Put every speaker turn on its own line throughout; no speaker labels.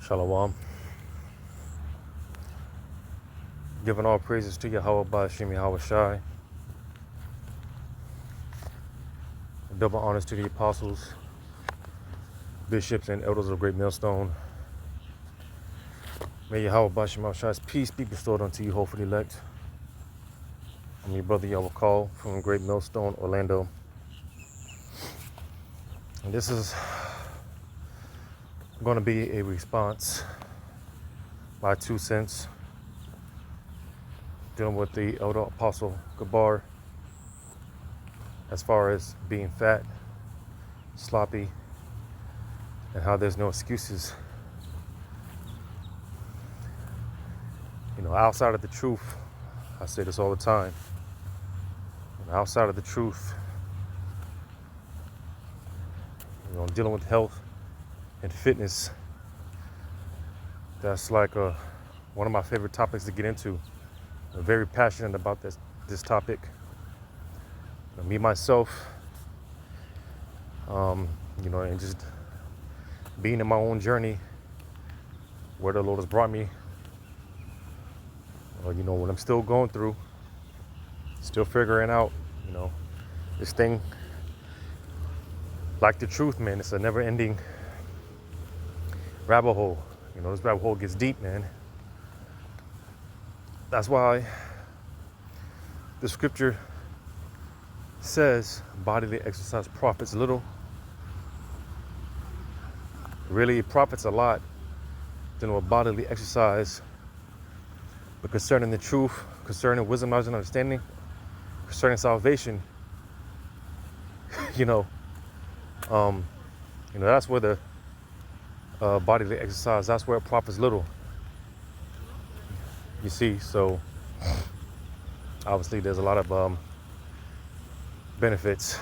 Shalom. Giving all praises to Yahweh Ba'ashim Yahweh Shai. Double honors to the apostles, bishops, and elders of Great Millstone. May Yahweh Ba'ashim Yahweh Shai's peace be bestowed unto you, hopefully elect. I'm your brother Yahweh Call from Great Millstone, Orlando. And this is going to be a response, my 2 cents, dealing with the elder apostle Gabar as far as being fat, sloppy, and how there's no excuses. You know, outside of the truth, I say this all the time, outside of the truth, you know, dealing with health and fitness, that's like one of my favorite topics to get into. I'm very passionate about this topic. You know, me myself, you know, and just being in my own journey, where the Lord has brought me, you know, what I'm still going through, still figuring out, you know, this thing, like the truth, man, it's a never-ending rabbit hole. You know, this rabbit hole gets deep, man. That's why the scripture says bodily exercise profits little. Really, it profits a lot dealing with bodily exercise, but concerning the truth, concerning wisdom, knowledge, and understanding, concerning salvation, you know, that's where the bodily exercise, that's where it profits little. You see, so obviously there's a lot of benefits,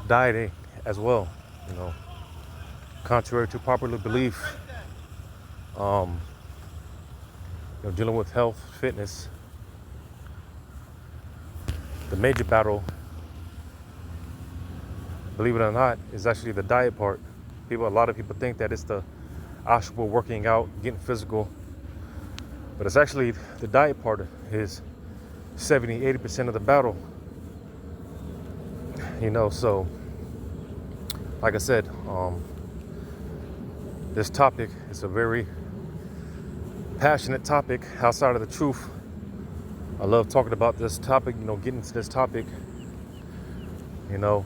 dieting as well, you know, contrary to popular belief, you know, dealing with health, fitness. The major battle, believe it or not, is actually the diet part. A lot of people think that it's the actual working out, getting physical, but it's actually the diet part is 70-80% of the battle. You know, so like I said, this topic is a very passionate topic outside of the truth. I love talking about this topic, you know, getting to this topic, you know.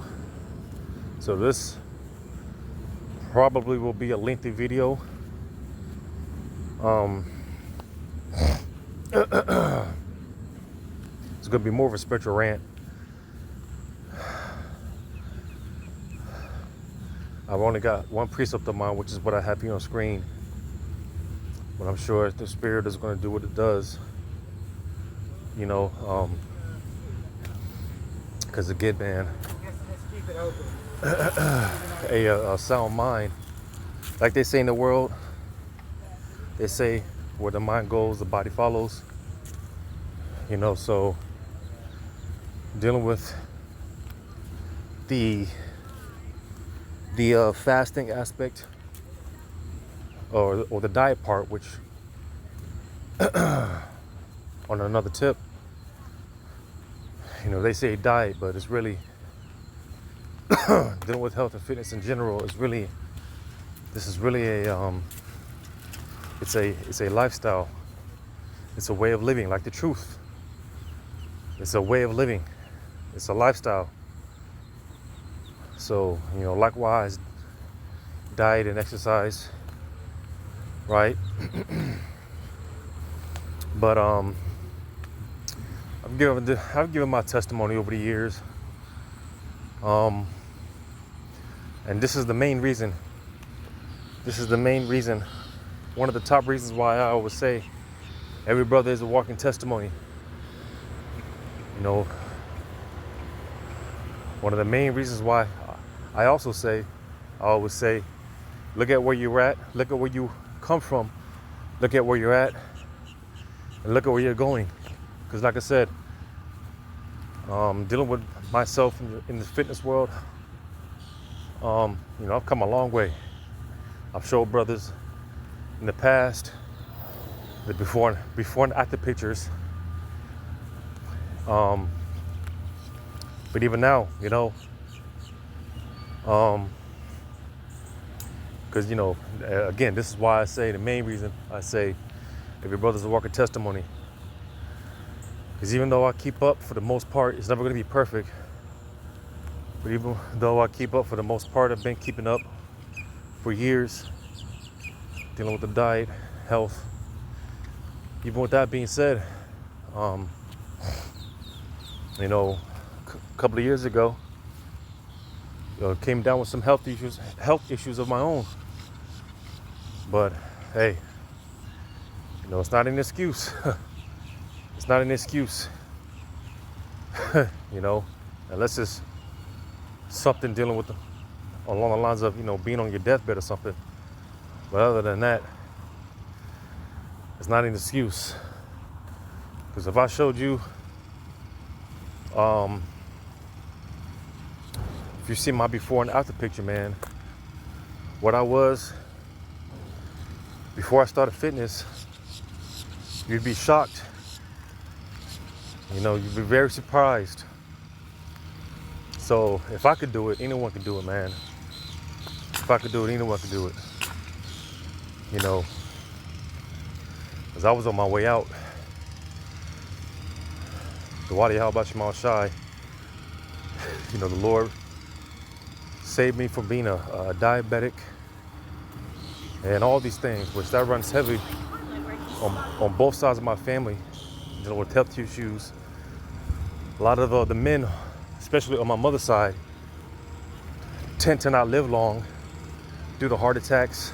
So this probably will be a lengthy video. It's gonna be more of a spiritual rant. I've only got one precept of mine, which is what I have here on screen, but I'm sure the Spirit is going to do what it does, you know, because again, man, a sound mind, like they say in the world, they say where the mind goes, the body follows, you know. So dealing with the fasting aspect, or the diet part, which on another tip, you know, they say diet, but it's really dealing with health and fitness in general is really, this is really it's a lifestyle. It's a way of living, like the truth. It's a way of living. It's a lifestyle. So, you know, likewise, diet and exercise, right? But I've given my testimony over the years, and this is the main reason. One of the top reasons why I always say every brother is a walking testimony. You know, one of the main reasons why I always say, look at where you're at, look at where you come from, look at where you're at, and look at where you're going. Because like I said, dealing with myself in the fitness world, you know, I've come a long way. I've showed brothers in the past the before and after pictures. But even now, because again, this is why I say the main reason I say every brother's a walking testimony. Because even though I keep up for the most part, it's never going to be perfect. But even though I keep up for the most part, I've been keeping up for years, dealing with the diet, health. Even with that being said, a couple of years ago, came down with some health issues of my own. But hey, it's not an excuse. It's not an excuse. Unless it's something dealing with along the lines of being on your deathbed or something. But other than that, it's not an excuse. Because if I showed you, if you see my before and after picture, man, what I was before I started fitness, you'd be shocked. You'd be very surprised. So if I could do it, anyone can do it, man. If I could do it, anyone can do it. Because I was on my way out. The Wadi Halbashim Shai, the Lord saved me from being a diabetic and all these things, which that runs heavy on both sides of my family, with health issues. A lot of the men, especially on my mother's side, tend to not live long due to heart attacks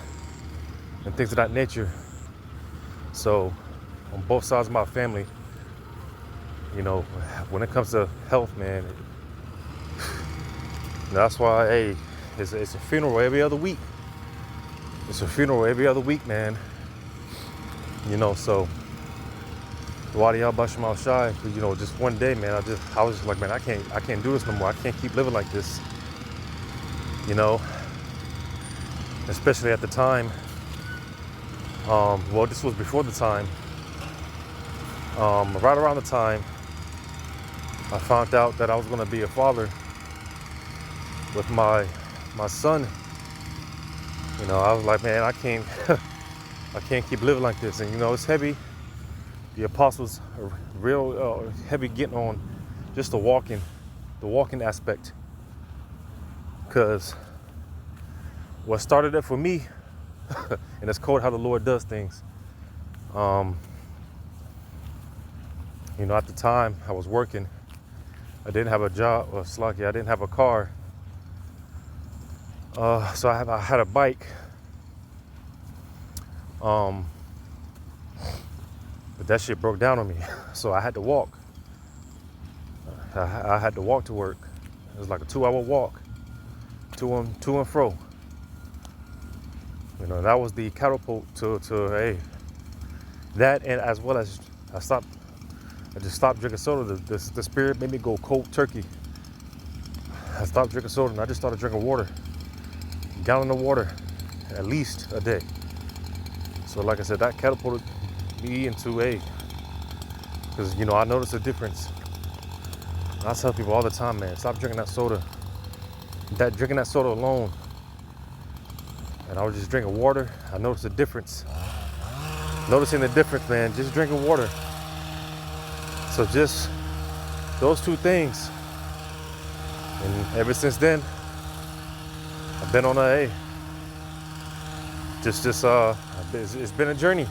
and things of that nature. So on both sides of my family, when it comes to health, man, that's why, hey, it's a funeral every other week. It's a funeral every other week, man. So Wadi Al-Bashim Al-Shai, just one day, man, I was just like, man, I can't do this no more. I can't keep living like this. Especially at the time. This was before the time. Right around the time I found out that I was gonna be a father with my son. I was like, man, I can't keep living like this. And it's heavy. The apostles are real heavy getting on just the walking aspect. Because what started it for me, and it's called how the Lord does things. At the time I was working, I didn't have a job, or I didn't have a car. So I had a bike. But that shit broke down on me. So I had to walk. I had to walk to work. It was like a 2-hour walk, to and fro. That was the catapult to that, and as well as I just stopped drinking soda. The spirit made me go cold turkey. I stopped drinking soda and I just started drinking water. A gallon of water, at least a day. So like I said, that catapulted me into because I noticed a difference. I tell people all the time, man, stop drinking that soda. Drinking that soda alone. And I was just drinking water. I noticed a difference. Noticing the difference, man, just drinking water. So just those two things. And ever since then, I've been on it's been a journey.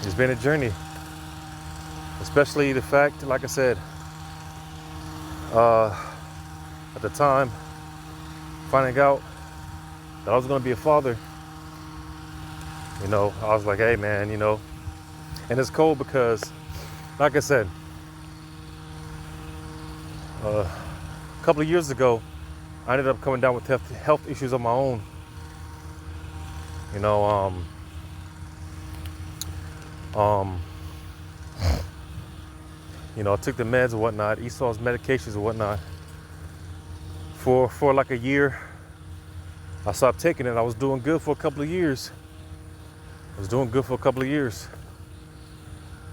It's been a journey. Especially the fact, like I said, at the time, finding out that I was gonna be a father, I was like, hey man, and it's cold because, like I said, a couple of years ago, I ended up coming down with health issues of my own. I took the meds and whatnot, Esau's medications and whatnot for like a year. I stopped taking it. I was doing good for a couple of years.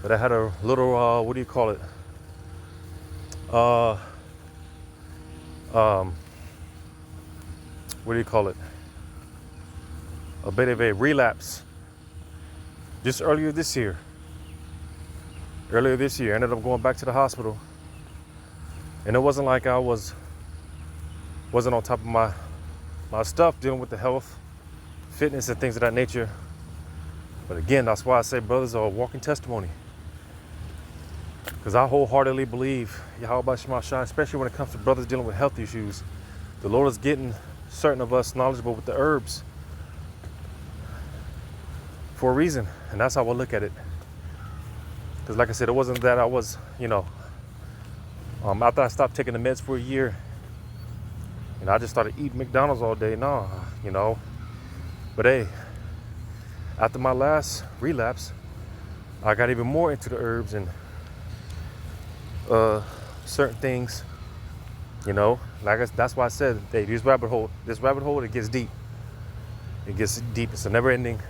But I had a little, what do you call it? What do you call it? A bit of a relapse just earlier this year. I ended up going back to the hospital. And it wasn't like I wasn't on top of my stuff, dealing with the health, fitness, and things of that nature. But again, that's why I say brothers are a walking testimony. Because I wholeheartedly believe, Yahweh Shema Shai, especially when it comes to brothers dealing with health issues, the Lord is getting certain of us knowledgeable with the herbs for a reason. And that's how I look at it. Because like I said, it wasn't that I was, after I stopped taking the meds for a year, I just started eating McDonald's all day. But hey, after my last relapse, I got even more into the herbs and certain things, that's why I said, hey, this rabbit hole, it gets deep. It's a never-ending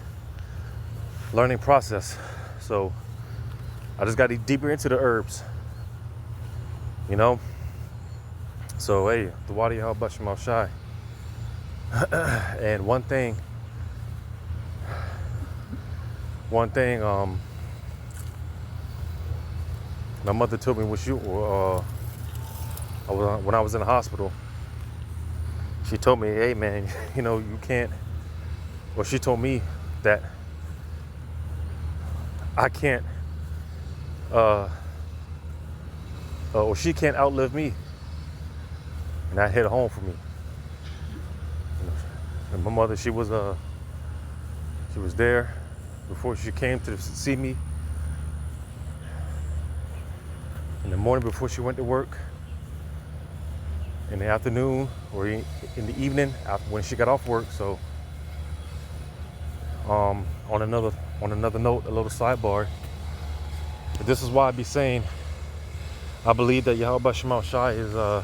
learning process. So I just got deeper into the herbs, So hey, the water Yahweh Shema Shai. And one thing, my mother told me when I was in the hospital, she told me, hey man, you can't, well, she told me that I can't, or she can't outlive me. And that hit home for me. And my mother, she was there before she came to see me. In the morning before she went to work, in the afternoon, or in the evening when she got off work. So, on another note, a little sidebar. But this is why I be saying, I believe that Yahweh Shema Shai is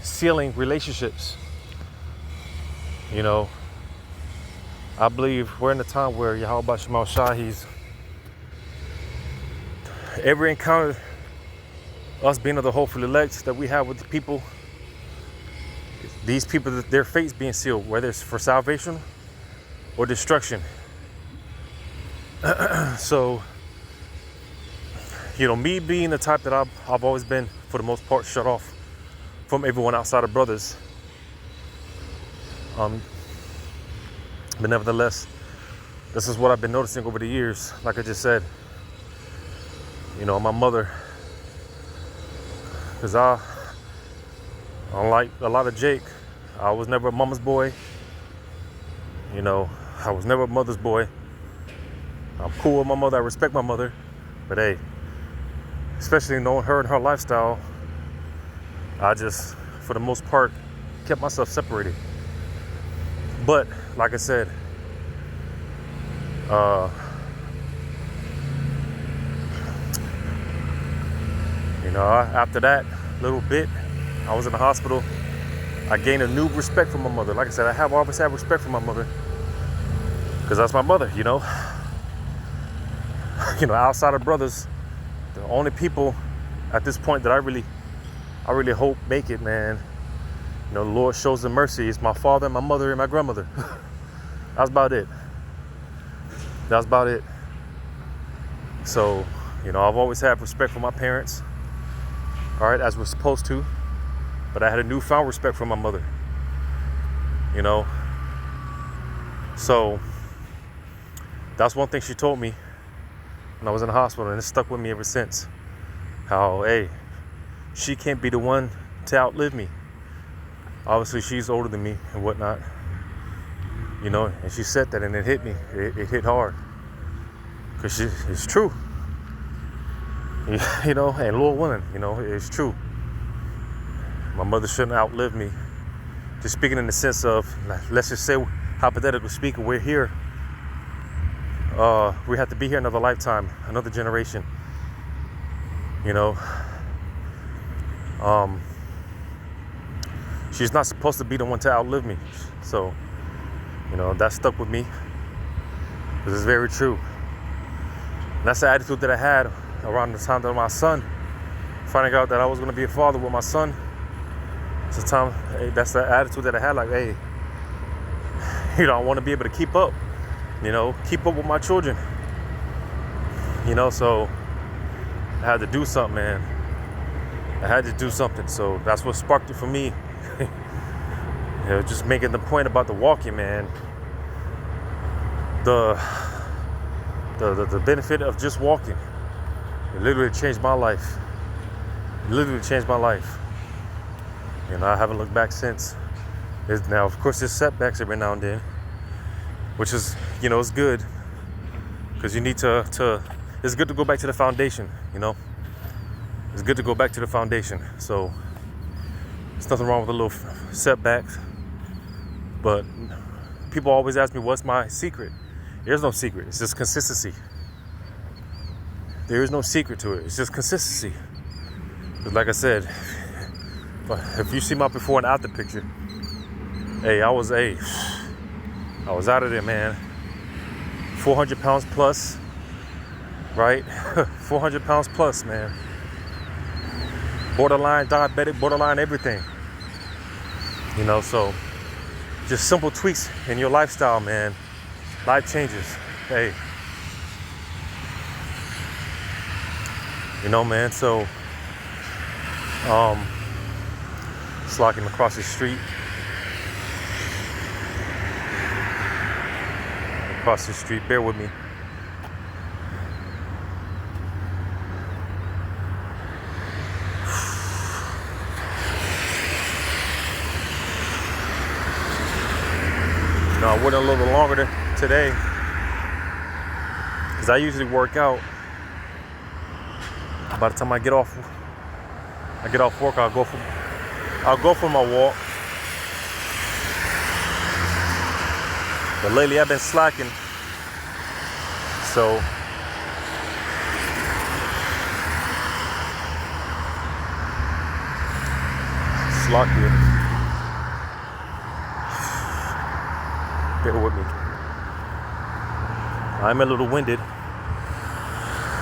sealing relationships. I believe we're in a time where Yahweh Shema Shai, he's every encounter, us being of the hopeful elect that we have with the people, these people, their fates being sealed, whether it's for salvation or destruction. So, me being the type that I've always been, for the most part, shut off from everyone outside of brothers. But nevertheless, this is what I've been noticing over the years. Like I just said, my mother, because unlike a lot of Jake, I was never a mama's boy. I was never a mother's boy. I'm cool with my mother. I respect my mother. But hey, especially knowing her and her lifestyle, I just, for the most part, kept myself separated. But like I said, after that little bit, I was in the hospital. I gained a new respect for my mother. Like I said, I have always had respect for my mother because that's my mother. Outside of brothers, the only people at this point that I really hope make it, man. The Lord shows them mercy. It's my father, my mother, and my grandmother. That's about it. So, I've always had respect for my parents. All right, as we're supposed to. But I had a newfound respect for my mother. So, that's one thing she told me when I was in the hospital, and it stuck with me ever since. How, hey, she can't be the one to outlive me. Obviously, she's older than me and whatnot. And she said that, and it hit me. It hit hard. Because it's true. And Lord willing, it's true. My mother shouldn't outlive me. Just speaking in the sense of, let's just say, hypothetically speaking, we're here. We have to be here another lifetime, another generation. she's not supposed to be the one to outlive me. So, you know, that stuck with me, because it's very true. And that's the attitude that I had around the time that my son, finding out that I was going to be a father with my son. It's the time, hey, that's the attitude that I had, like, hey, you know, I want to be able to keep up with my children. You know, so I had to do something, man. I had to do something. So that's what sparked it for me. You know, just making the point about the walking, man. The benefit of just walking. It literally changed my life. It literally changed my life. You know, I haven't looked back since. Now, of course, there's setbacks every now and then, which is, you know, it's good, because you need to it's good to go back to the foundation, you know. It's good to go back to the foundation. So there's nothing wrong with a little setback. But people always ask me, what's my secret? There's no secret. It's just consistency. There is no secret to it. It's just consistency. Because like I said, if you see my before and after picture, hey, I was out of there, man. 400 pounds plus, right? 400 pounds plus, man. Borderline diabetic, borderline everything. You know, so just simple tweaks in your lifestyle, man. Life changes. Hey. You know, man, so just walking across the street. Across the street, bear with me. No, I went a little longer today, because I usually work out. By the time I get off work, I'll go for my walk. But lately I've been slacking, so slacking. Bear with me. I'm a little winded.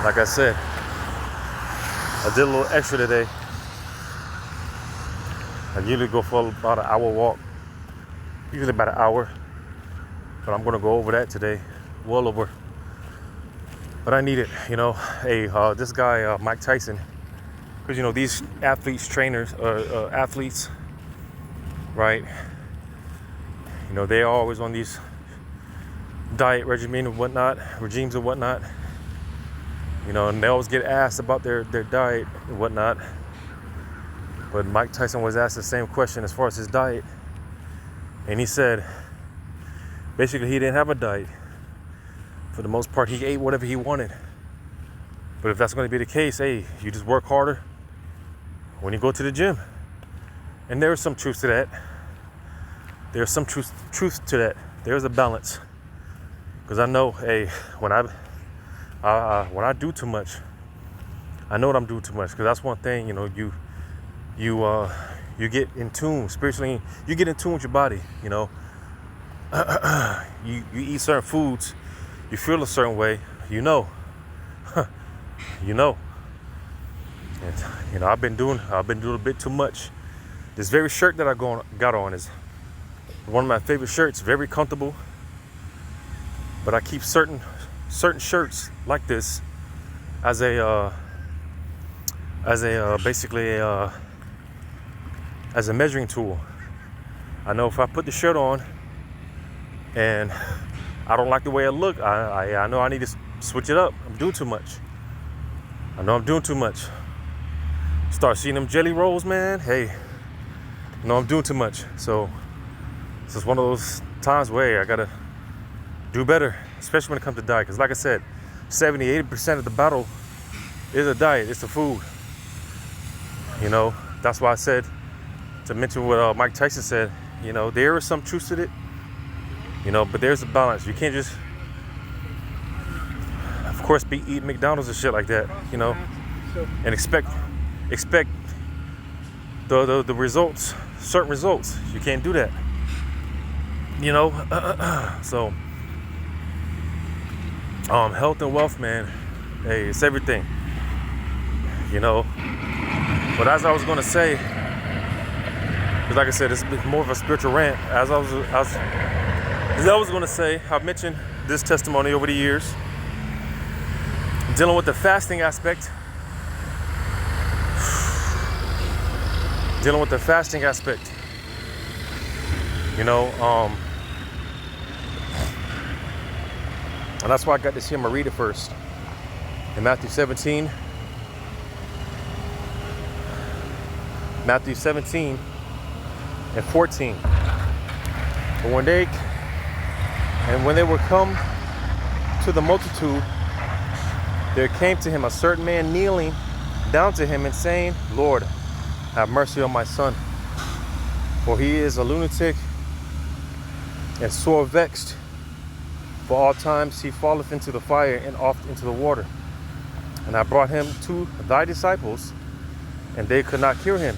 Like I said, I did a little extra today. I usually go for about an hour walk. Usually about an hour. But I'm gonna go over that today. Well over. But I need it, you know. Hey, this guy, Mike Tyson, because, you know, these athletes, right? You know, they are always on these diet regimes and whatnot. You know, and they always get asked about their diet and whatnot. But Mike Tyson was asked the same question as far as his diet. And he said, basically, he didn't have a diet. For the most part, he ate whatever he wanted. But if that's going to be the case, hey, you just work harder when you go to the gym. And there is some truth to that. There's some truth to that. There's a balance. Because I know, hey, when I do too much, I know what I'm doing too much. Because that's one thing, you know, you get in tune spiritually. You get in tune with your body, you know. You eat certain foods, you feel a certain way, you know. You know. And, you know, I've been doing a bit too much. This very shirt that I got on is one of my favorite shirts, very comfortable. But I keep certain shirts like this as a measuring tool. I know if I put the shirt on and I don't like the way it look, I know I need to switch it up. I'm doing too much. I know I'm doing too much. Start seeing them jelly rolls, man. Hey, I know I'm doing too much. So this is one of those times where I gotta do better, especially when it comes to diet. Because like I said, 70-80% of the battle is a diet. It's the food. You know, that's why I said, to mention what Mike Tyson said, you know, there is some truth to it. You know, but there's a balance. You can't just, of course, be eating McDonald's and shit like that, you know, and expect the results certain results. You can't do that. You know, so health and wealth, man. Hey, it's everything. You know. But as I was gonna say, because like I said, it's more of a spiritual rant. As I was gonna say, I've mentioned this testimony over the years, dealing with the fasting aspect. Dealing with the fasting aspect. You know, and that's why I got this here. I'm gonna read it first. In Matthew 17 and 14. But when they were come to the multitude, there came to him a certain man kneeling down to him and saying, Lord, have mercy on my son, for he is a lunatic and sore vexed. For all times he falleth into the fire and oft into the water. And I brought him to thy disciples, and they could not cure him.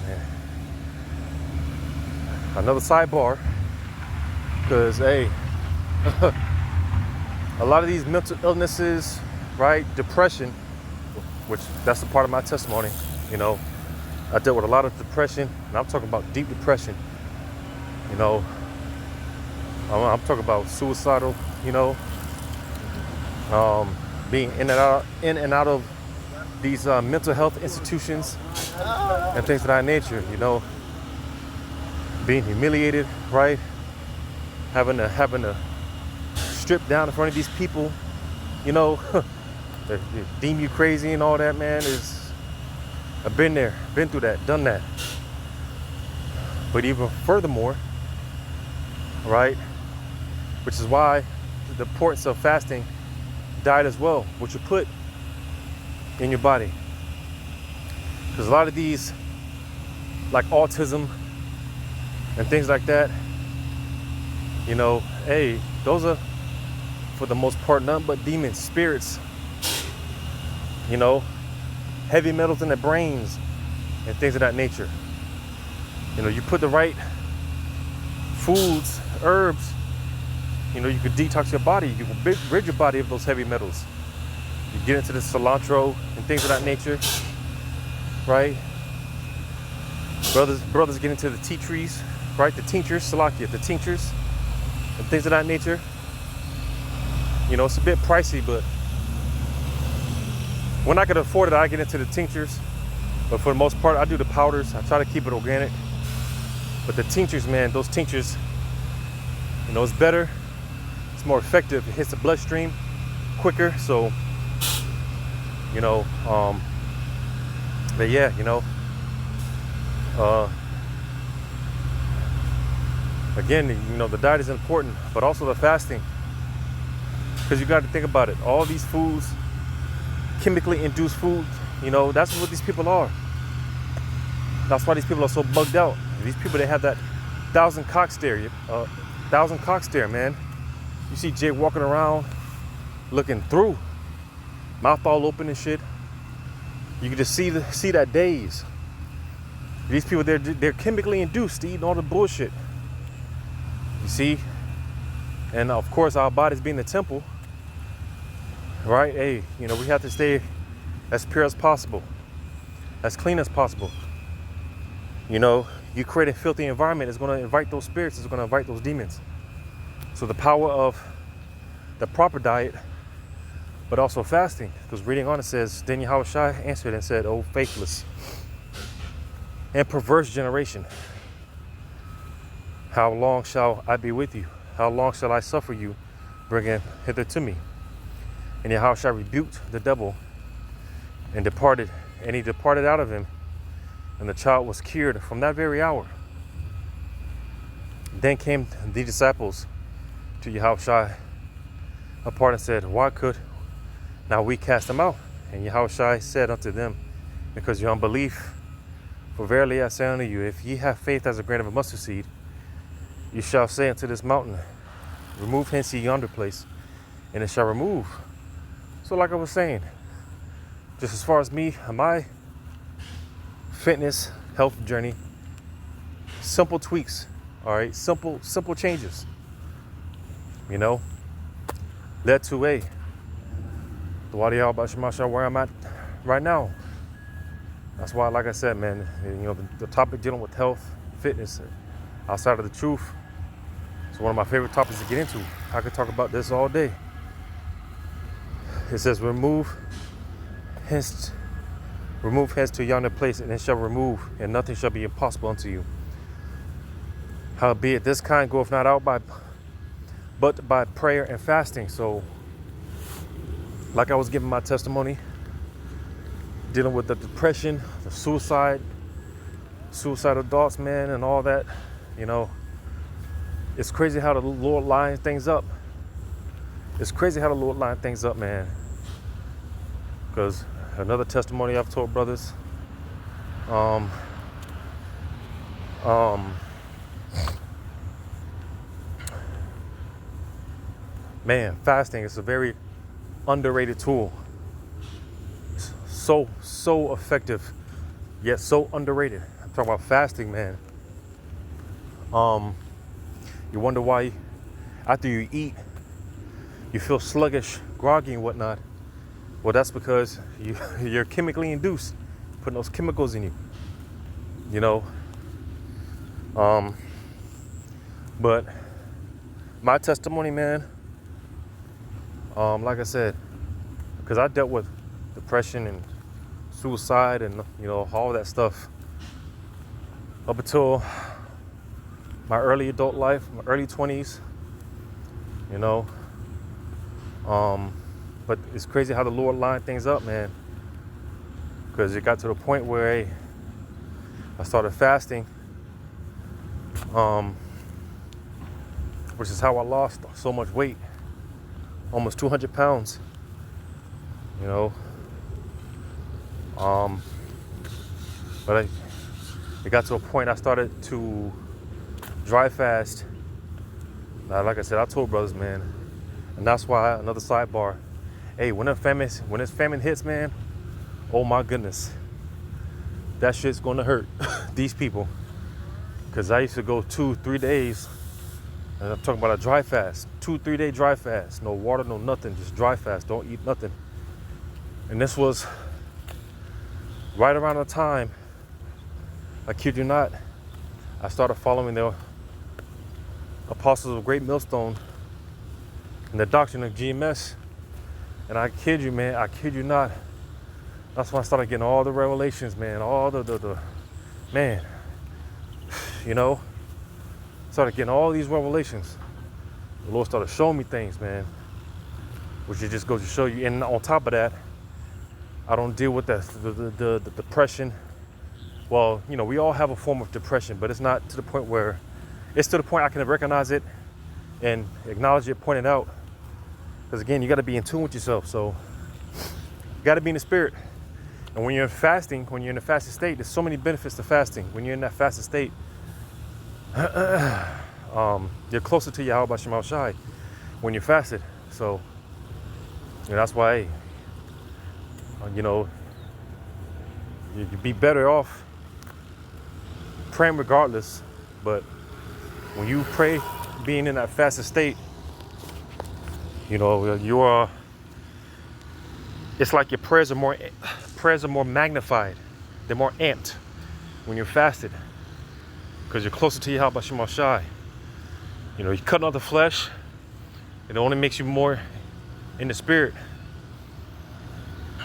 Another sidebar, because hey, a lot of these mental illnesses, right? Depression, which that's a part of my testimony. You know, I dealt with a lot of depression, and I'm talking about deep depression. You know, I'm talking about suicidal. You know, being in and out of these mental health institutions and things of that nature. You know, being humiliated, right? Having to strip down in front of these people. You know, they deem you crazy and all that, man. I've been there, been through that, done that. But even furthermore, right, which is why the importance of fasting, diet as well, what you put in your body. Because a lot of these, like autism and things like that, you know, hey, those are, for the most part, nothing but demons, spirits, you know, heavy metals in the brains and things of that nature. You know, you put the right foods, herbs, you know, you could detox your body. You can rid your body of those heavy metals. You get into the cilantro and things of that nature, right? Brothers get into the tea trees, right? The tinctures, the tinctures and things of that nature. You know, it's a bit pricey, but when I can afford it, I get into the tinctures. But for the most part, I do the powders. I try to keep it organic. But the tinctures, man, those tinctures, you know, it's better. It's more effective. It hits the bloodstream quicker. So, you know, but yeah, you know, again, you know, the diet is important, but also the fasting. Because you got to think about it. All these foods, chemically induced food, you know, that's what these people are. That's why these people are so bugged out. These people, they have that 1,000 cock stare, man. You see Jay walking around looking through, mouth all open and shit. You can just see that daze. These people, they're chemically induced to eating all the bullshit. You see? And of course, our bodies being the temple, right? Hey, you know, we have to stay as pure as possible, as clean as possible. You know, you create a filthy environment, it's going to invite those spirits, it's going to invite those demons. So the power of the proper diet, but also fasting, because reading on it says, then Yahushua answered and said, "O faithless and perverse generation, how long shall I be with you? How long shall I suffer you? Bring him hither to me." And Yahushua rebuked the devil and departed, and he departed out of him, and the child was cured from that very hour. Then came the disciples to Yahushua apart and said, "Why could now we cast them out?" And Yahushua said unto them, "Because your unbelief. For verily I say unto you, if ye have faith as a grain of a mustard seed, you shall say unto this mountain, remove hence ye yonder place, and it shall remove." So like I was saying, just as far as me, my fitness, health journey, Simple tweaks, all right? Simple changes, you know, led to the Wadi al-Bashamasha where I'm at right now. That's why, like I said, man, you know, the topic dealing with health, fitness, outside of the truth, it's one of my favorite topics to get into. I could talk about this all day. It says, remove hence to yonder place, and it shall remove, and nothing shall be impossible unto you. Howbeit this kind goeth not out but by prayer and fasting. So, like I was giving my testimony, dealing with the depression, the suicidal thoughts, man, and all that, you know, it's crazy how the Lord lines things up. It's crazy how the Lord lines things up, man. Because another testimony I've told brothers, man, fasting is a very underrated tool. So effective, yet so underrated. I'm talking about fasting, man. You wonder why after you eat, you feel sluggish, groggy, and whatnot. Well, that's because you're chemically induced, putting those chemicals in you. You know. But my testimony, man. Like I said, because I dealt with depression and suicide and, you know, all that stuff up until my early adult life, my early 20s, you know. But it's crazy how the Lord lined things up, man. Because it got to the point where I started fasting, which is how I lost so much weight, almost 200 pounds, you know. But it got to a point I started to dry fast. Now, like I said, I told brothers, man, and that's why, another sidebar, hey, when this famine hits, man, oh my goodness, that shit's gonna hurt these people. Because I used to go 2-3 days, and I'm talking about a dry fast, 2-3 day dry fast, no water, no nothing, just dry fast, don't eat nothing. And this was right around the time, I kid you not, I started following the apostles of Great Millstone and the doctrine of GMS. And I kid you, man, I kid you not, that's when I started getting all the revelations, man, all the man, you know, started getting all these revelations. The Lord started showing me things, man, which it just goes to show you. And on top of that, I don't deal with the depression. Well, you know, we all have a form of depression, but it's not to the point where, it's to the point I can recognize it and acknowledge it, point it out. Because again, you got to be in tune with yourself. So you got to be in the spirit. And when you're fasting, when you're in a fasted state, there's so many benefits to fasting. When you're in that fasted state, you're closer to Yahweh Shem Shai when you're fasted. So, you know, that's why, you know, you'd be better off praying regardless. But when you pray, being in that fasted state, you know, you are, it's like your prayers are more magnified. They're more amped when you're fasted, because you're closer to Yahweh Shem Shai. You know, you're cutting off the flesh. It only makes you more in the spirit.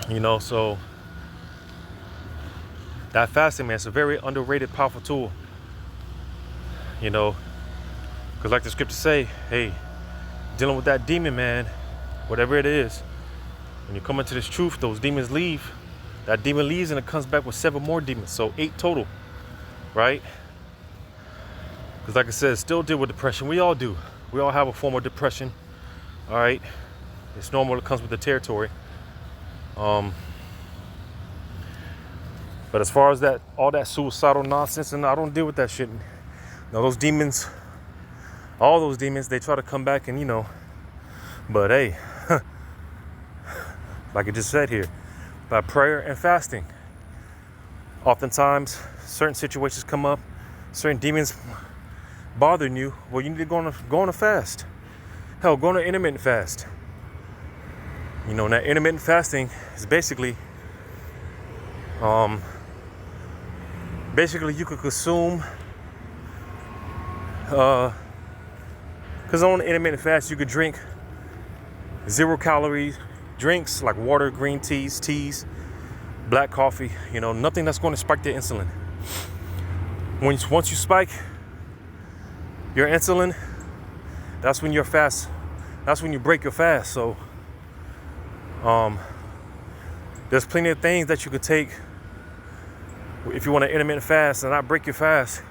You know, so that fasting, man, it's a very underrated, powerful tool. You know, because like the scriptures say, hey, dealing with that demon, man, whatever it is, when you come into this truth, those demons leave. That demon leaves and it comes back with 7 more demons. So 8 total, right? Because like I said, still deal with depression. We all do. We all have a form of depression. All right. It's normal. It comes with the territory. But as far as that, all that suicidal nonsense, and I don't deal with that shit. Now those demons, all those demons, they try to come back and, you know, but hey, like I just said here, by prayer and fasting, oftentimes certain situations come up, certain demons bothering you, well, you need to go on a fast. Hell, go on an intermittent fast. You know, and that intermittent fasting is basically you could consume, because on an intermittent fast you could drink 0 calorie drinks like water, green teas, black coffee, you know, nothing that's going to spike the insulin. Once you spike your insulin, that's when you break your fast. So there's plenty of things that you could take if you want to intermittent fast and not break your fast.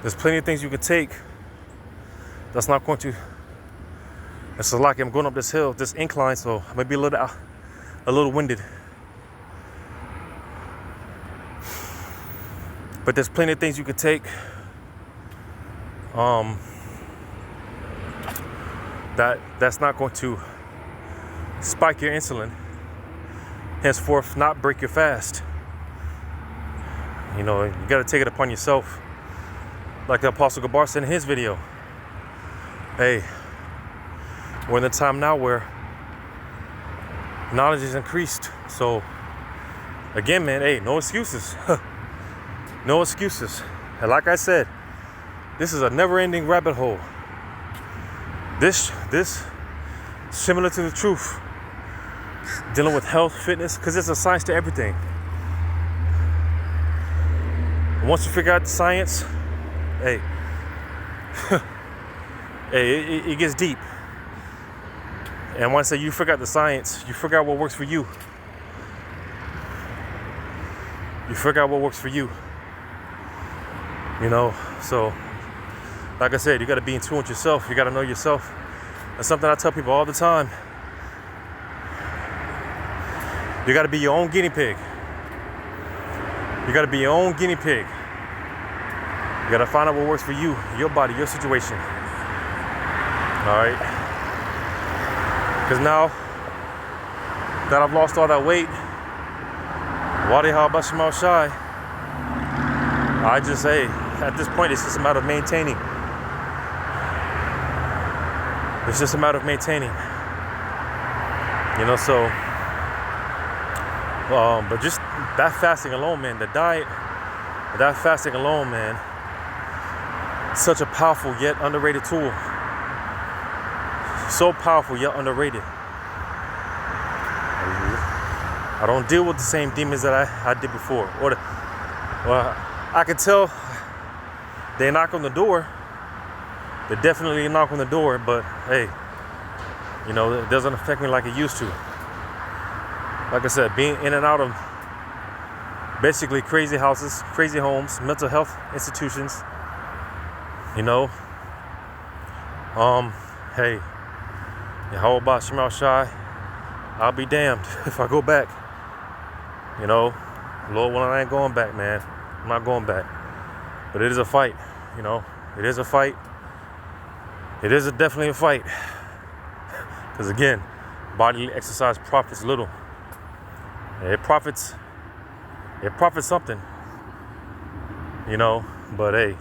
There's plenty of things you could take that's not going to. It's like I'm going up this hill, this incline, so I may be a little winded. But there's plenty of things you could take that's not going to spike your insulin, henceforth not break your fast. You know, you got to take it upon yourself. Like the Apostle Gabar said in his video, hey, we're in the time now where knowledge is increased. So again, man, hey, no excuses. No excuses. And like I said, this is a never-ending rabbit hole. This similar to the truth, dealing with health, fitness, because it's a science to everything. And once you figure out the science, hey, it gets deep. And once you figure out the science, you figure out what works for you. You figure out what works for you. You know, so like I said, you got to be in tune with yourself. You got to know yourself. That's something I tell people all the time. You got to be your own guinea pig. You got to be your own guinea pig. You got to find out what works for you, your body, your situation. All right. Because now that I've lost all that weight, Wadi Habashima Shai, I just say, at this point, it's just a matter of maintaining. It's just a matter of maintaining. You know, so, but just that fasting alone, man, the diet, that fasting alone, man, such a powerful yet underrated tool. So powerful yet underrated. I don't deal with the same demons that I did before. Well, I can tell they knock on the door. They definitely knock on the door, but hey, you know, it doesn't affect me like it used to. Like I said, being in and out of basically crazy houses, crazy homes, mental health institutions, you know, hey, how about Shemal Shai? I'll be damned if I go back. You know, Lord willing, I ain't going back, man. I'm not going back. But it is a fight, you know. It is a fight. It is definitely a fight. Because again, bodily exercise profits little. It profits something, you know. But hey,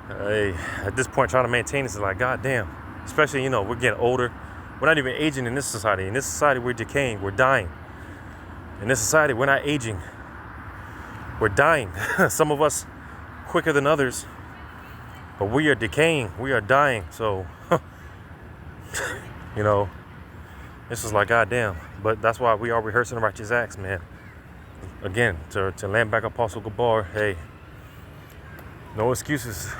hey, at this point, trying to maintain this is like, goddamn. Especially, you know, we're getting older. We're not even aging in this society. In this society, we're decaying. We're dying. In this society, we're not aging. We're dying. Some of us quicker than others. But we are decaying. We are dying. So, you know, this is like, goddamn. But that's why we are rehearsing righteous acts, man. Again, to land back Apostle Gabar, hey, no excuses.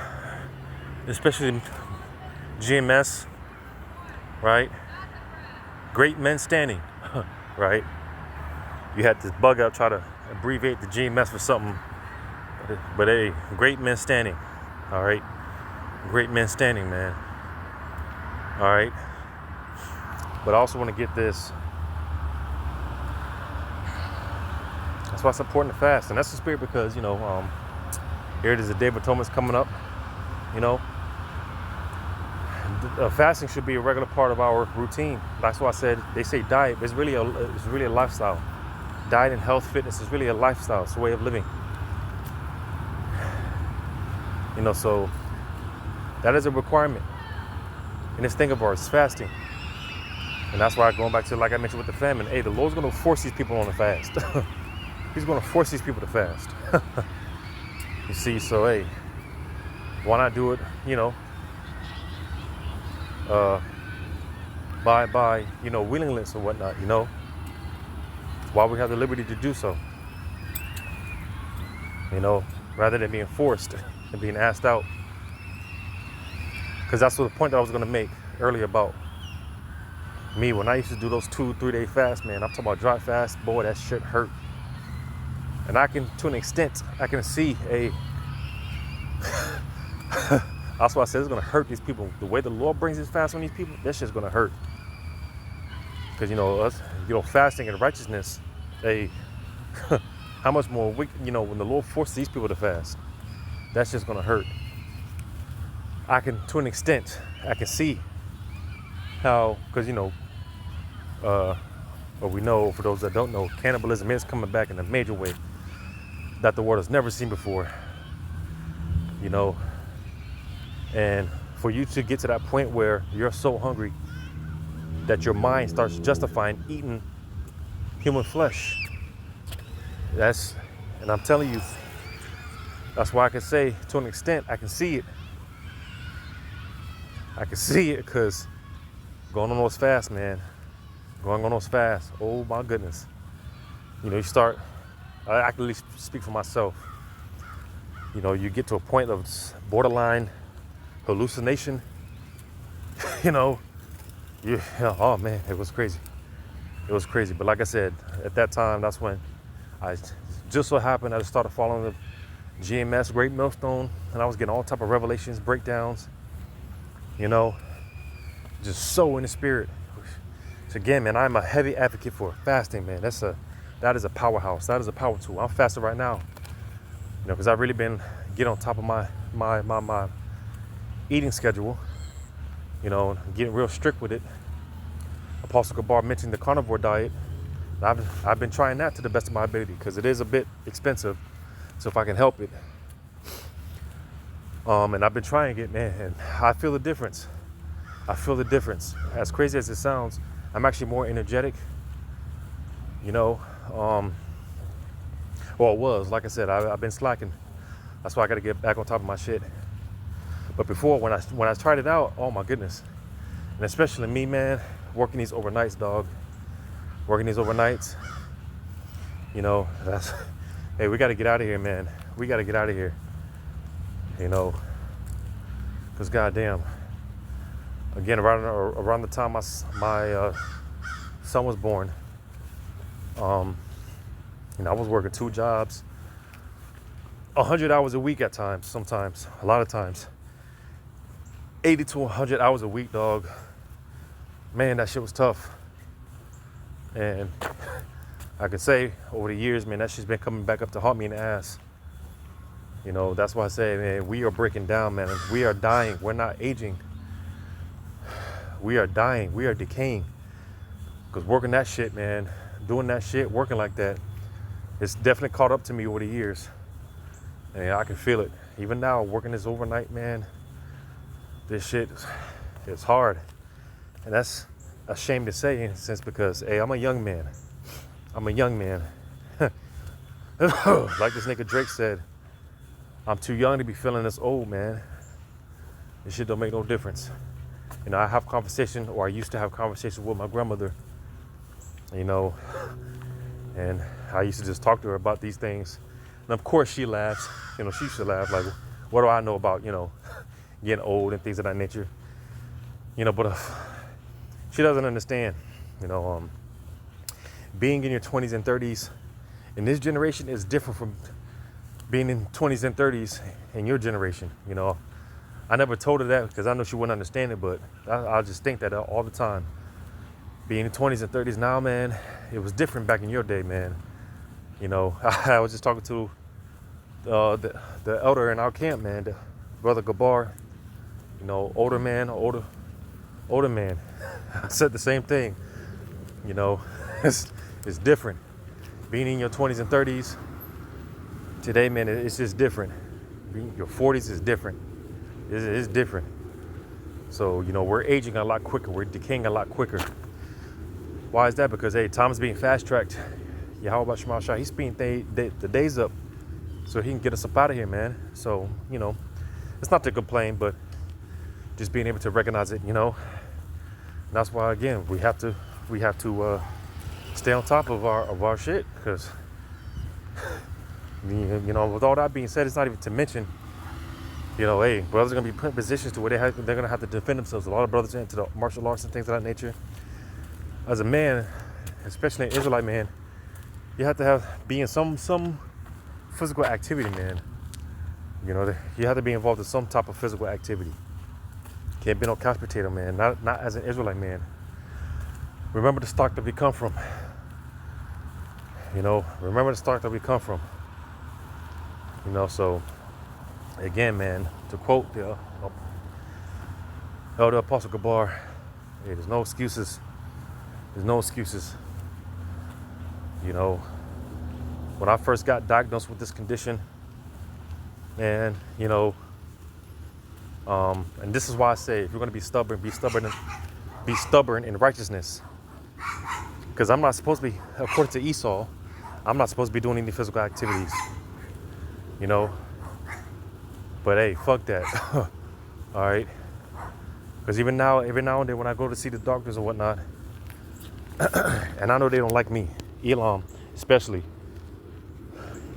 Especially GMS, right? Great men standing, right? You had this bug out, try to abbreviate the GMS for something. But hey, great men standing, all right? Great men standing, man. All right? But I also want to get this. That's why it's important to fast. And that's the spirit because, you know, here it is, the Day of Atonement's coming up, you know. Fasting should be a regular part of our routine. That's why I said, they say diet, but it's really a lifestyle. Diet and health, fitness is really a lifestyle. It's a way of living. So that is a requirement in this thing of ours, fasting. And that's why going back to, like I mentioned with the famine, hey, the Lord's going to force these people on the fast. He's going to force these people to fast. You see, so hey, why not do it, by willingness or whatnot, while we have the liberty to do so, rather than being forced and being asked out. Because that's the point that I was going to make earlier about me. When I used to do those 2-3 day fasts, man, I'm talking about dry fast, boy, that shit hurt. And to an extent, I can see that's why I said it's going to hurt these people. The way the Lord brings his fast on these people, that shit's going to hurt. Because, us, fasting and righteousness, how much more, when the Lord forces these people to fast, that's just going to hurt. To an extent, I can see how, because, but we know, for those that don't know, cannibalism is coming back in a major way that the world has never seen before. And for you to get to that point where you're so hungry that your mind starts justifying eating human flesh, and I'm telling you, that's why I can say, to an extent, I can see it. I can see it because going on those fasts, man, oh my goodness. You start, I can at least speak for myself. You get to a point of borderline hallucination. Oh man, it was crazy. But like I said, at that time, that's when I just so happened I just started following the GMS Great Millstone, and I was getting all type of revelations, breakdowns, just so in the spirit. So again, man, I'm a heavy advocate for fasting, man. That is a powerhouse. That is a power tool. I'm fasting right now, because I've really been getting on top of my eating schedule, getting real strict with it. Apostle Gabar mentioned the carnivore diet. I've been trying that to the best of my ability because it is a bit expensive. So if I can help it, and I've been trying it, man, and I feel the difference. As crazy as it sounds, I'm actually more energetic. Well, it was, like I said, I've been slacking. That's why I got to get back on top of my shit. But before, when I tried it out, oh my goodness, and especially me, man, working these overnights, that's, hey, we got to get out of here, man. We got to get out of here, because goddamn, again, around the time my son was born, I was working 2 jobs, 100 hours a week at times, sometimes, a lot of times, 80 to 100 hours a week, dog. Man, that shit was tough. And I could say over the years, man, that shit's been coming back up to haunt me in the ass. That's why I say, man, we are breaking down, man. We are dying. We're not aging. We are dying. We are decaying. Because working that shit, man, doing that shit, working like that, it's definitely caught up to me over the years. And I can feel it. Even now, working this overnight, man, this shit is hard. And that's a shame to say in a sense because, hey, I'm a young man. Like this nigga Drake said, I'm too young to be feeling this old, man. This shit don't make no difference. I have conversation, or I used to have conversations with my grandmother, and I used to just talk to her about these things. And of course she laughs, she used to laugh like, what do I know about, getting old and things of that nature, but she doesn't understand, being in your 20s and 30s in this generation is different from being in 20s and 30s in your generation. I never told her that because I know she wouldn't understand it, but I just think that all the time. Being in 20s and 30s now, man, it was different back in your day, man. I was just talking to the elder in our camp, man, Brother Gabar, older man. I said the same thing, it's different. Being in your 20s and 30s today, man, it's just different. your 40s is different. It's different. So, you know, we're aging a lot quicker. We're decaying a lot quicker. Why is that? Because, hey, time is being fast-tracked. How about Shema Shah? He's speeding the days up so he can get us up out of here, man. So, you know, it's not to complain, but just being able to recognize it, you know. And that's why, again, we have to stay on top of our shit, because, you know, with all that being said, it's not even to mention, you know, hey, brothers are going to be put in positions to where they're going to have to defend themselves. A lot of brothers are into the martial arts and things of that nature. As a man, especially an Israelite man, you have to be in some physical activity, man. You know, you have to be involved in some type of physical activity. Can't be no couch potato, man. Not as an Israelite man. Remember the stock that we come from. You know, remember the stock that we come from. You know, so again, man, to quote the Elder Apostle Gabar, hey, there's no excuses. There's no excuses. You know, when I first got diagnosed with this condition, and you know, and this is why I say, if you're going to be stubborn in righteousness. Because I'm not supposed to be, according to Esau, I'm not supposed to be doing any physical activities. You know, but hey, fuck that. All right. Because even now, every now and then, when I go to see the doctors and whatnot, and I know they don't like me, Elam especially,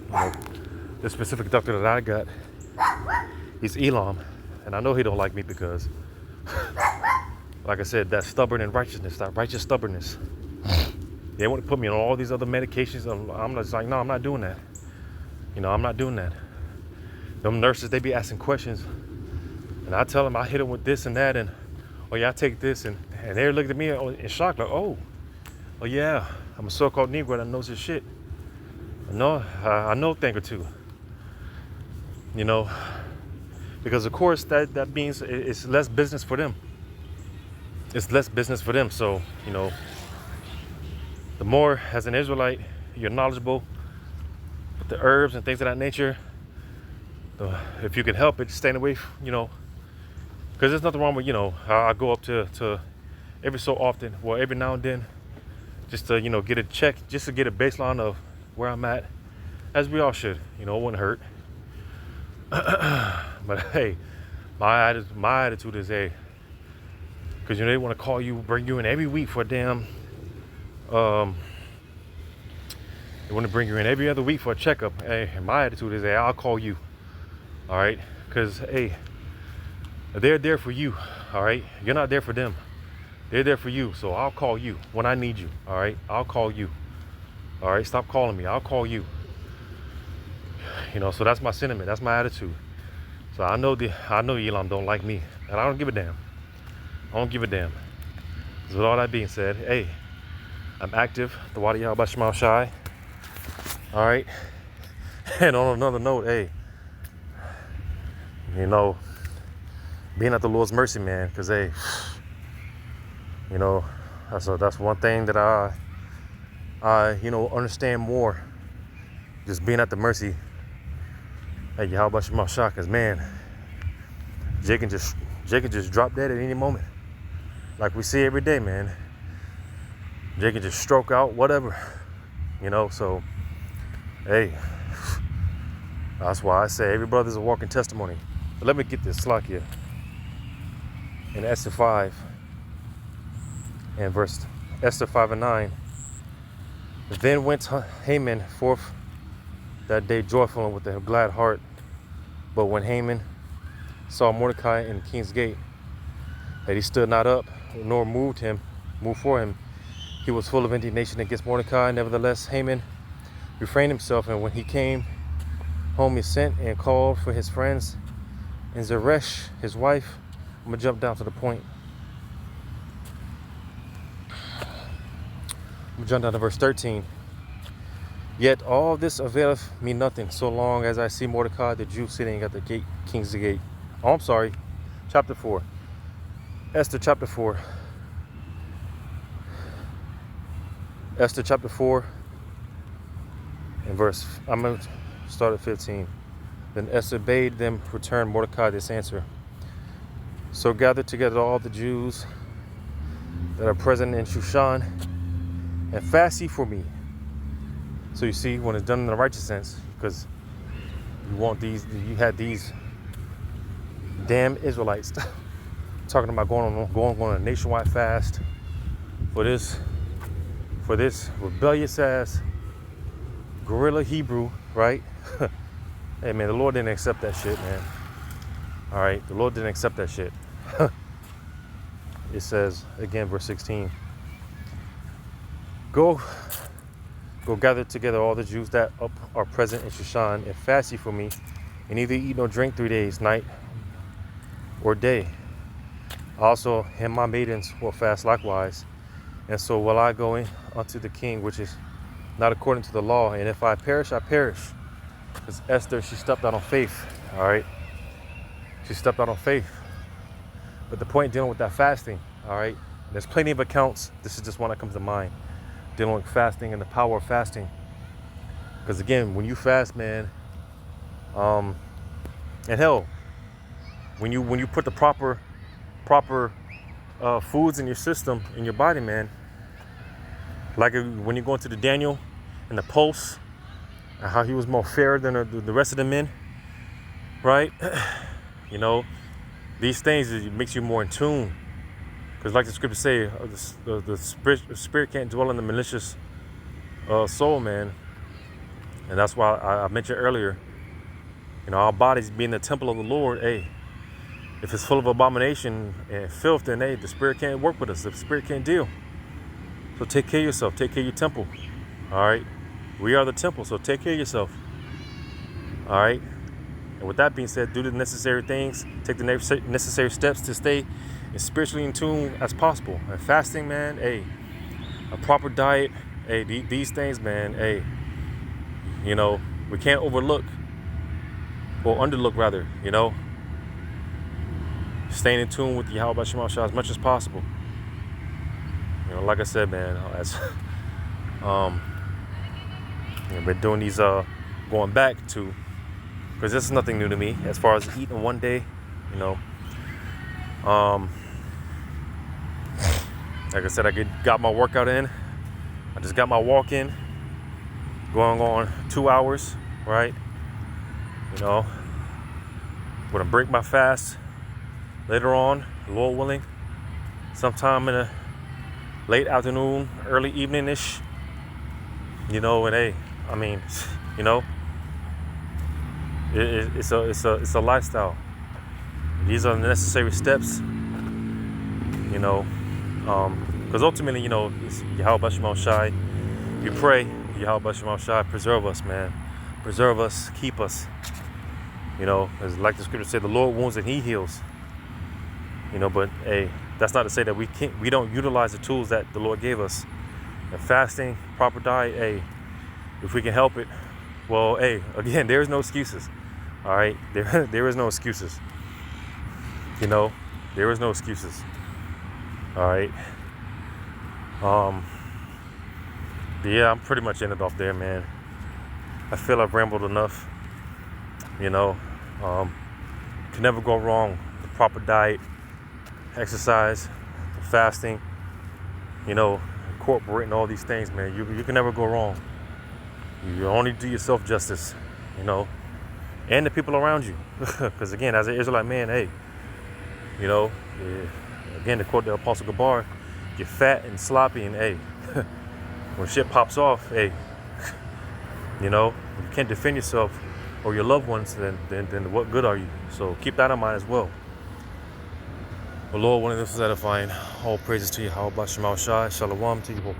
you know, the specific doctor that I got, he's Elam, and I know he don't like me because, like I said, that stubborn in righteousness, that righteous stubbornness. They want to put me on all these other medications. I'm just like, no, I'm not doing that. You know, I'm not doing that. Them nurses, they be asking questions, and I tell them, I hit them with this and that, and oh yeah, I take this, and they're looking at me in shock, like, oh yeah, I'm a so-called Negro that knows his shit. I know a thing or two. You know, because of course that means it's less business for them. It's less business for them. So, you know, the more as an Israelite you're knowledgeable with the herbs and things of that nature, if you can help it, staying away, you know, because there's nothing wrong with, you know, I go up to every so often, well, every now and then, just to, you know, get a check, just to get a baseline of where I'm at, as we all should. You know, it wouldn't hurt. But hey, my attitude is, hey, because, you know, they want to call you, bring you in every week for a damn, they want to bring you in every other week for a checkup. Hey, and my attitude is, hey, I'll call you. All right, because, hey, they're there for you. All right, you're not there for them. They're there for you. So I'll call you when I need you. All right, I'll call you. All right, stop calling me. I'll call you. You know, so that's my sentiment. That's my attitude. So I know Elam don't like me, and I don't give a damn. I don't give a damn. So with all that being said, hey, I'm active. The Wadi Yahweh Shema Shai. All right. And on another note, hey, you know, being at the Lord's mercy, man, because, hey, you know, that's one thing that I you know, understand more. Just being at the mercy. Hey, Yahweh Shema Shai, because, man, Jay can just drop dead at any moment. Like we see every day, man. Jay can just stroke out, whatever. You know, so, hey, that's why I say every brother's a walking testimony. But let me get this slack here. In Esther 5, and verse Esther 5 and 9. Then went Haman forth that day joyful and with a glad heart. But when Haman saw Mordecai in the king's gate, that he stood not up, nor moved for him, he was full of indignation against Mordecai. Nevertheless, Haman refrained himself, and when he came home, he sent and called for his friends and Zeresh, his wife. I'm gonna jump down to the point. I'm gonna jump down to verse 13. Yet all this availeth me nothing, so long as I see Mordecai the Jew sitting at the gate, king's gate. Oh, I'm sorry. Chapter 4. Esther chapter 4. Esther chapter 4 and I'm going to start at 15. Then Esther bade them return Mordecai this answer. So gather together all the Jews that are present in Shushan, and fast ye for me. So you see, when it's done in the righteous sense, because you had these damn Israelites talking about going on a nationwide fast for this rebellious ass guerrilla Hebrew, right? Hey man, the Lord didn't accept that shit, man. All right, the Lord didn't accept that shit. It says again, verse 16. Go gather together all the Jews that are present in Shushan, and fast ye for me, and neither eat nor drink 3 days, night or day. Also, and my maidens will fast likewise. And so will I go in unto the king, which is not according to the law. And if I perish, I perish. Because Esther, she stepped out on faith. All right. She stepped out on faith. But the point dealing with that fasting, all right, there's plenty of accounts. This is just one that comes to mind. Dealing with fasting and the power of fasting. Because again, when you fast, man, and hell, when you put the proper foods in your system, in your body, man, like when you go into the Daniel and the pulse, and how he was more fair than the rest of the men, right? You know, these things, it makes you more in tune. Because like the scriptures say, the spirit can't dwell in the malicious soul, man. And that's why I mentioned earlier, you know, our bodies being the temple of the Lord, hey, if it's full of abomination and filth, then hey, the spirit can't work with us. The spirit can't deal. So take care of yourself. Take care of your temple. All right. We are the temple, so take care of yourself. All right. And with that being said, do the necessary things. Take the necessary steps to stay as spiritually in tune as possible. And fasting, man, hey, a proper diet, hey, these things, man, hey, you know, we can't overlook or underlook, rather, you know, staying in tune with Yahweh Shema Shah as much as possible. You know, like I said, man, as I've been doing these going back to, because this is nothing new to me as far as eating one day, you know. Like I said, I got my workout in. I just got my walk in, going on 2 hours, right? You know, I'm gonna break my fast later on, Lord willing, sometime in the late afternoon, early evening-ish. You know, and hey, I mean, you know, it's a lifestyle. These are the necessary steps, you know, because ultimately, you know, it's Yahweh Shema Shai. You pray, Yahweh Shema Shai, preserve us, man. Preserve us, keep us. You know, as like the scripture said, the Lord wounds and He heals. You know, but hey, that's not to say that we don't utilize the tools that the Lord gave us. And fasting, proper diet, hey, if we can help it, well, hey, again, there is no excuses. All right, there is no excuses. You know, there is no excuses. All right. Yeah, I'm pretty much ended off there, man. I feel I've rambled enough. You know, can never go wrong. The proper diet, exercise, fasting, you know, incorporating all these things, man. You can never go wrong. You only do yourself justice, you know, and the people around you. Because again, as an Israelite man, hey, you know, again, to quote the Apostle Gabar, you're fat and sloppy, and hey, when shit pops off, hey, you know, if you can't defend yourself or your loved ones, then what good are you? So keep that in mind as well. But Lord, one of this is edifying. All praises to you, Yahweh Shema Shai. Shalom to you.